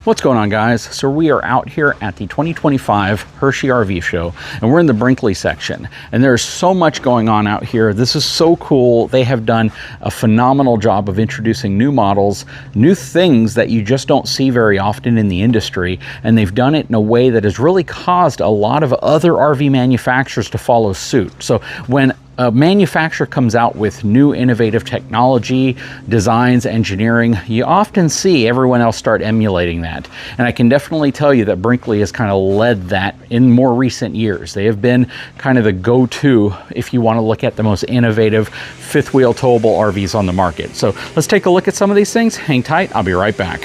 What's going on, guys? So we are out here at the 2025 Hershey RV show, and we're in the Brinkley section, and there's so much going on out here. This is so cool. They have done a phenomenal job of introducing new models, new things that you just don't see very often in the industry, and they've done it in a way that has really caused a lot of other RV manufacturers to follow suit. So when a manufacturer comes out with new innovative technology, designs, engineering, you often see everyone else start emulating that. And I can definitely tell you that Brinkley has kind of led that in more recent years. They have been kind of the go-to if you want to look at the most innovative fifth wheel towable RVs on the market. So let's take a look at some of these things. Hang tight, I'll be right back.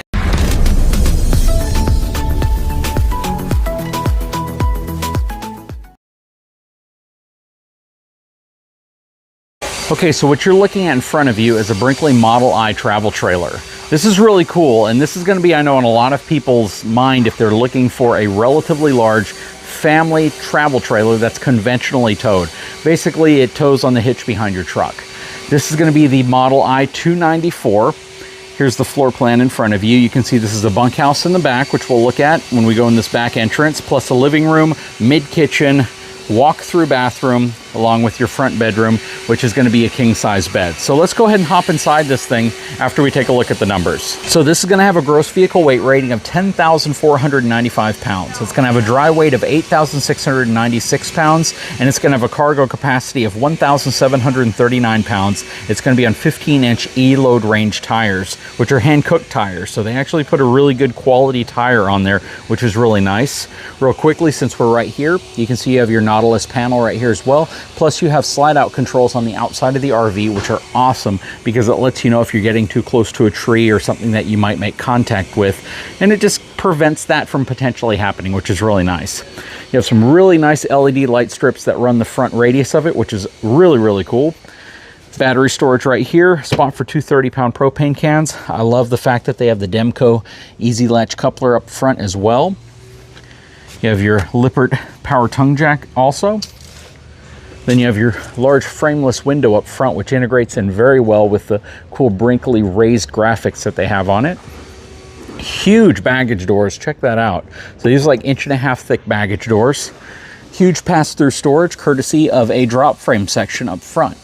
Okay, so what you're looking at in front of you is a Brinkley Model I travel trailer. This is really cool, and this is going to be, I know, in a lot of people's mind if they're looking for a relatively large family travel trailer that's conventionally towed. Basically, it tows on the hitch behind your truck. This is going to be the Model I 294. Here's the floor plan in front of you. You can see this is a bunkhouse in the back, which we'll look at when we go in this back entrance, plus a living room, mid-kitchen, walk-through bathroom, along with your front bedroom, which is going to be a king-size bed. So let's go ahead and hop inside this thing after we take a look at the numbers. So this is going to have a gross vehicle weight rating of 10,495 pounds. It's going to have a dry weight of 8,696 pounds, and it's going to have a cargo capacity of 1,739 pounds. It's going to be on 15-inch E-load range tires, which are hand-cooked tires. So they actually put a really good quality tire on there, which is really nice. Real quickly, since we're right here, you can see you have your Nautilus panel right here as well. Plus you have slide out controls on the outside of the RV, which are awesome because it lets you know if you're getting too close to a tree or something that you might make contact with, and it just prevents that from potentially happening, which is really nice. You have some really nice LED light strips that run the front radius of it, which is really, really cool. Battery storage right here, spot for 2 30-pound propane cans. I love the fact that they have the Demco easy latch coupler up front as well. You have your Lippert power tongue jack also. Then you have your large frameless window up front, which integrates in very well with the cool Brinkley raised graphics that they have on it. Huge baggage doors, check that out. So these are like 1.5 inch thick baggage doors. Huge pass-through storage, courtesy of a drop frame section up front.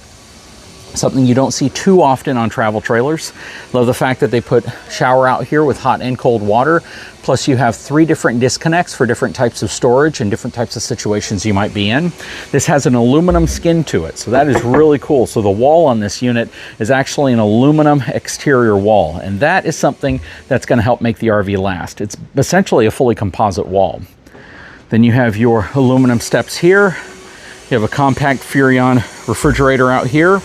Something you don't see too often on travel trailers. Love the fact that they put shower out here with hot and cold water. Plus you have 3 different disconnects for different types of storage and different types of situations you might be in. This has an aluminum skin to it, so that is really cool. So the wall on this unit is actually an aluminum exterior wall, and that is something that's going to help make the RV last. It's essentially a fully composite wall. Then you have your aluminum steps here. You have a compact Furrion refrigerator out here.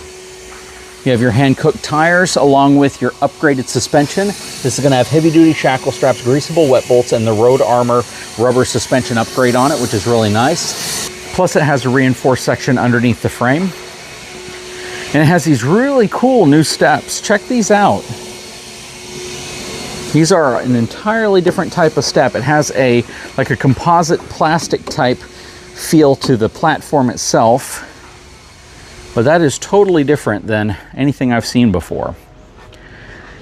You have your hand-cooked tires along with your upgraded suspension. This is going to have heavy-duty shackle straps, greasable wet bolts, and the Road Armor rubber suspension upgrade on it, which is really nice. Plus it has a reinforced section underneath the frame. And it has these really cool new steps. Check these out. These are an entirely different type of step. It has like a composite plastic type feel to the platform itself. But that is totally different than anything I've seen before.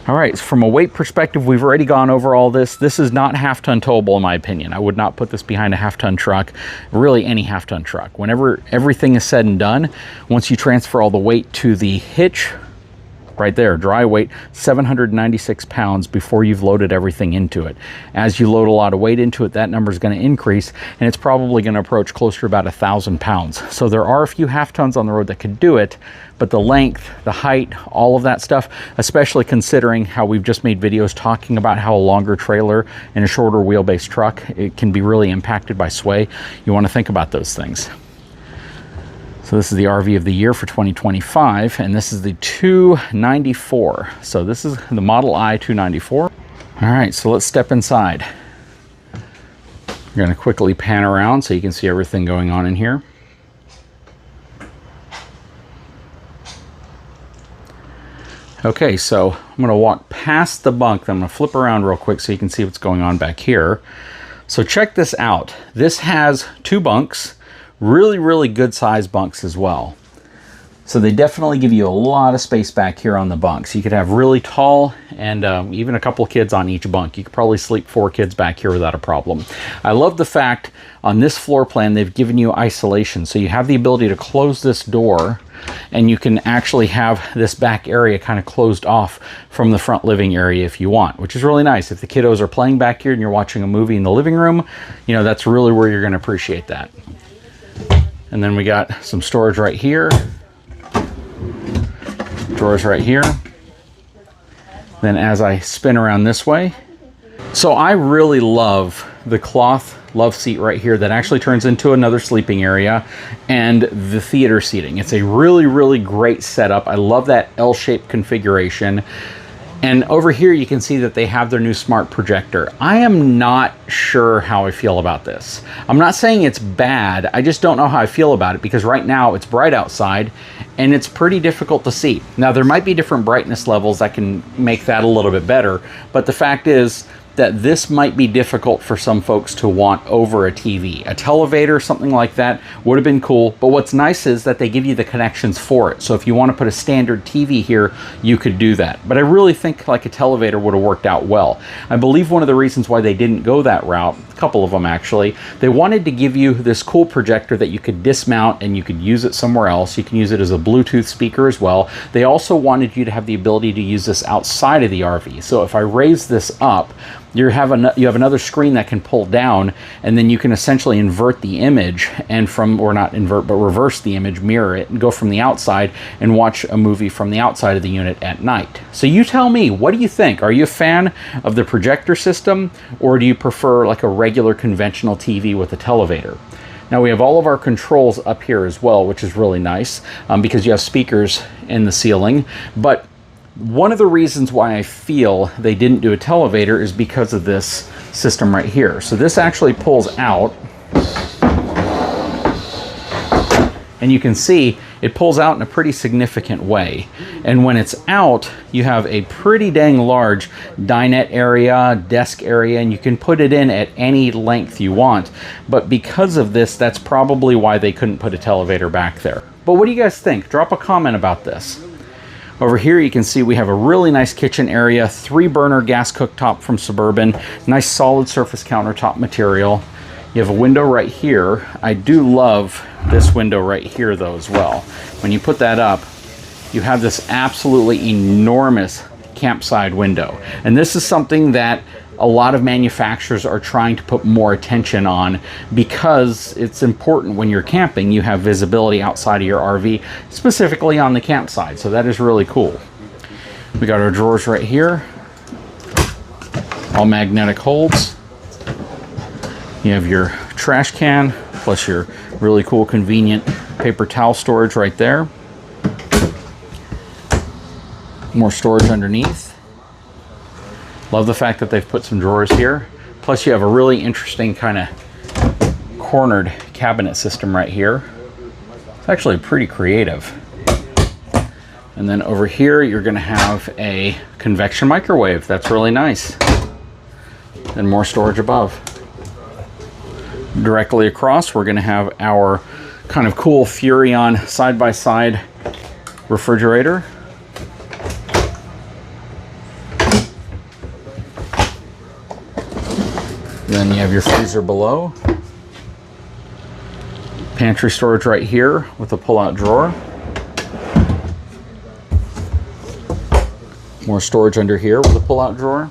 All right, from a weight perspective, we've already gone over all this. This is not half-ton towable in my opinion. I would not put this behind a half-ton truck, really any half-ton truck. Whenever everything is said and done, once you transfer all the weight to the hitch, right there, dry weight, 796 pounds before you've loaded everything into it. As you load a lot of weight into it, that number is going to increase, and it's probably going to approach closer to about 1,000 pounds. So there are a few half tons on the road that could do it, but the length, the height, all of that stuff, especially considering how we've just made videos talking about how a longer trailer and a shorter wheelbase truck, it can be really impacted by sway. You want to think about those things. So this is the RV of the year for 2025, and this is the 294. So this is the Model I 294. All right, so let's step inside. We're going to quickly pan around so you can see everything going on in here. Okay, so I'm going to walk past the bunk. Then I'm going to flip around real quick so you can see what's going on back here. So check this out. This has 2 bunks. Really, really good size bunks as well. So they definitely give you a lot of space back here on the bunks. You could have really tall and even a couple of kids on each bunk. You could probably sleep 4 kids back here without a problem. I love the fact on this floor plan they've given you isolation. So you have the ability to close this door and you can actually have this back area kind of closed off from the front living area if you want, which is really nice. If the kiddos are playing back here and you're watching a movie in the living room, you know, that's really where you're going to appreciate that. And then we got some storage right here. Drawers right here. Then as I spin around this way, so I really love the cloth love seat right here that actually turns into another sleeping area, and the theater seating. It's a really, really great setup. I love that L-shaped configuration. And over here you can see that they have their new smart projector. I am not sure how I feel about this. I'm not saying it's bad, I just don't know how I feel about it, because right now it's bright outside and it's pretty difficult to see. Now there might be different brightness levels that can make that a little bit better, but the fact is that this might be difficult for some folks to want over a TV. A televator, something like that, would have been cool, but what's nice is that they give you the connections for it. So if you want to put a standard TV here, you could do that. But I really think like a televator would have worked out well. I believe one of the reasons why they didn't go that route, a couple of them actually, they wanted to give you this cool projector that you could dismount and you could use it somewhere else. You can use it as a Bluetooth speaker as well. They also wanted you to have the ability to use this outside of the RV. So if I raise this up, you have another screen that can pull down, and then you can essentially invert the image and or not invert, but reverse the image, mirror it, and go from the outside and watch a movie from the outside of the unit at night. So you tell me, what do you think? Are you a fan of the projector system, or do you prefer like a regular conventional TV with a televator? Now we have all of our controls up here as well, which is really nice because you have speakers in the ceiling. But one of the reasons why I feel they didn't do a televator is because of this system right here. So this actually pulls out, and you can see it pulls out in a pretty significant way. And when it's out, you have a pretty dang large dinette area, desk area, and you can put it in at any length you want. But because of this, that's probably why they couldn't put a televator back there. But what do you guys think? Drop a comment about this. Over here you can see we have a really nice kitchen area, 3-burner gas cooktop from Suburban, nice solid surface countertop material. You have a window right here. I do love this window right here though as well. When you put that up, you have this absolutely enormous campside window. And this is something that a lot of manufacturers are trying to put more attention on, because it's important when you're camping, you have visibility outside of your RV, specifically on the campsite. So that is really cool. We got our drawers right here, all magnetic holds. You have your trash can, plus your really cool convenient paper towel storage right there. More storage underneath. Love the fact that they've put some drawers here. Plus you have a really interesting kind of cornered cabinet system right here. It's actually pretty creative. And then over here you're going to have a convection microwave. That's really nice. And more storage above. Directly across we're going to have our kind of cool Furrion side-by-side refrigerator. Then you have your freezer below. Pantry storage right here with a pull-out drawer. More storage under here with a pull-out drawer.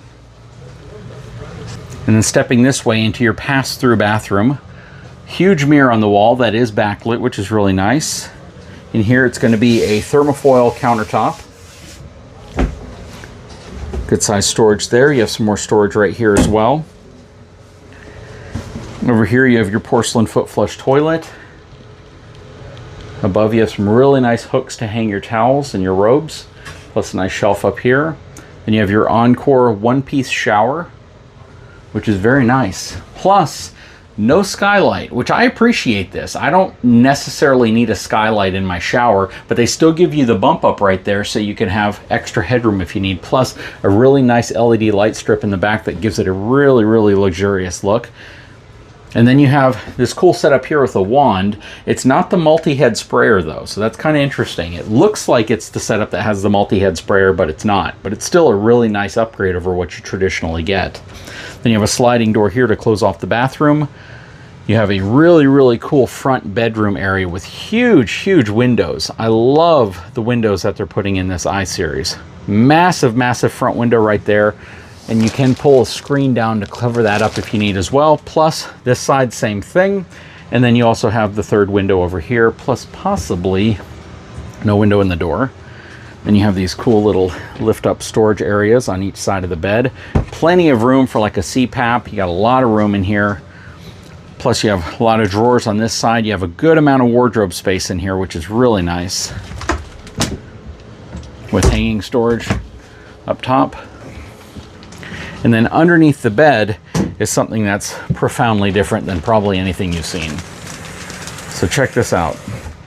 And then stepping this way into your pass-through bathroom. Huge mirror on the wall that is backlit, which is really nice. In here it's going to be a thermofoil countertop. Good size storage there. You have some more storage right here as well. Over here you have your porcelain foot flush toilet. Above you have some really nice hooks to hang your towels and your robes, plus a nice shelf up here. Then you have your Encore one-piece shower, which is very nice. Plus, no skylight, which I appreciate this. I don't necessarily need a skylight in my shower, but they still give you the bump up right there so you can have extra headroom if you need. Plus, a really nice LED light strip in the back that gives it a really, really luxurious look. And then you have this cool setup here with a wand. It's not the multi-head sprayer though, so that's kind of interesting. It looks like it's the setup that has the multi-head sprayer, but it's not. But it's still a really nice upgrade over what you traditionally get. Then you have a sliding door here to close off the bathroom. You have a really, really cool front bedroom area with huge, huge windows. I love the windows that they're putting in this I-Series. Massive, massive front window right there. And you can pull a screen down to cover that up if you need as well. Plus this side, same thing. And then you also have the third window over here, plus possibly no window in the door. Then you have these cool little lift up storage areas on each side of the bed. Plenty of room for like a CPAP. You got a lot of room in here. Plus you have a lot of drawers on this side. You have a good amount of wardrobe space in here, which is really nice. With hanging storage up top. And then underneath the bed is something that's profoundly different than probably anything you've seen. So check this out.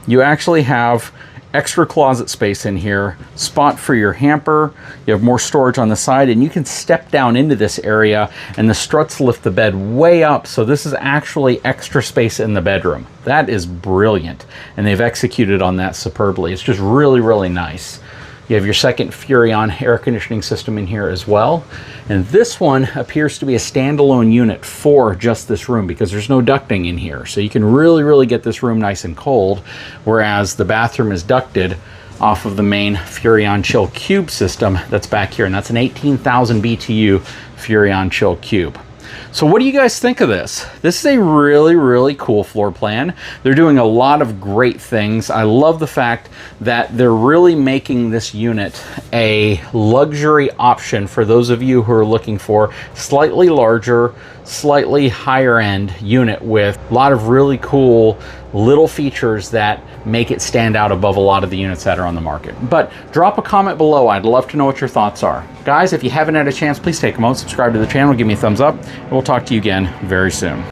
You actually have extra closet space in here, spot for your hamper, you have more storage on the side, and you can step down into this area and the struts lift the bed way up, so this is actually extra space in the bedroom. That is brilliant, and they've executed on that superbly. It's just really, really nice. You have your second Furrion air conditioning system in here as well. And this one appears to be a standalone unit for just this room because there's no ducting in here. So you can really, really get this room nice and cold, whereas the bathroom is ducted off of the main Furrion Chill Cube system that's back here. And that's an 18,000 BTU Furrion Chill Cube. So what do you guys think of this? This is a really, really cool floor plan. They're doing a lot of great things. I love the fact that they're really making this unit a luxury option for those of you who are looking for slightly larger, slightly higher end unit with a lot of really cool little features that make it stand out above a lot of the units that are on the market. But drop a comment below. I'd love to know what your thoughts are. Guys, if you haven't had a chance, please take a moment, subscribe to the channel, give me a thumbs up, and we'll talk to you again very soon.